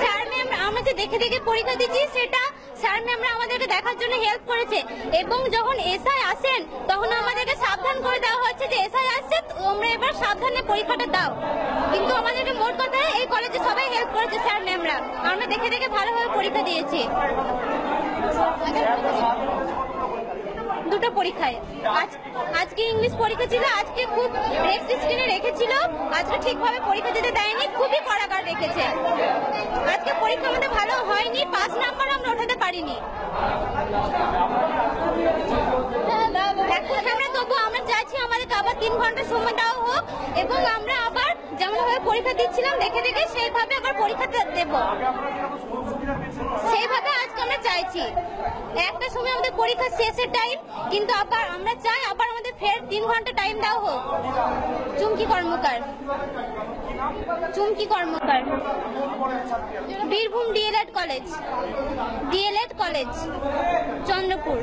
Sir ma'am আমরা যে দেখে দেখে পরীক্ষা দিচ্ছি সেটা স্যার ম্যামরা আমাদেরকে দেখার জন্য হেল্প করেছে, এবং যখন এসআই আসেন তখন আমাদেরকে সাবধান করে দেওয়া হচ্ছে যে এসআই আসছে তোমরা এবার সাবধানে পরীক্ষাটা দাও। কিন্তু আমাদেরকে মোট কথা এই কলেজে সবাই হেল্প করেছে স্যার ম্যামরা, আমরা দেখে দেখে ভালোভাবে পরীক্ষা দিয়েছি। দুটো পরীক্ষায় আজকে ইংলিশ পরীক্ষা ছিল, আজকে খুব রেক্সট স্ক্রিনে রেখেছিল, আজকে ঠিকভাবে পরীক্ষা দিতে দেয়নি, খুবই কারাগার রেখেছে। আজকে পরীক্ষা আমাদের ভালো হয়নি, 5 নাম্বার আমরা ওঠাতে পারিনি। এখন আমরা তবু আমরা চাইছি আমাদেরকে আবার 3 ঘন্টা সময় দেওয়া হোক, এবং আমরা আবার যেমন ভাবে পরীক্ষা দিচ্ছিলাম দেখে দেখে সেইভাবে আবার পরীক্ষাটা দেব, সেইভাবে আজকে আমরা চাইছি। একটা সময় আমাদের পরীক্ষা শেষের টাইম, কিন্তু আবার আমরা চাই আবার আমাদের ফের 3 ঘন্টা টাইম দেওয়া হোক। চুমকি কর্মকার, বীরভূম ডিএলএড কলেজ, চন্দ্রপুর।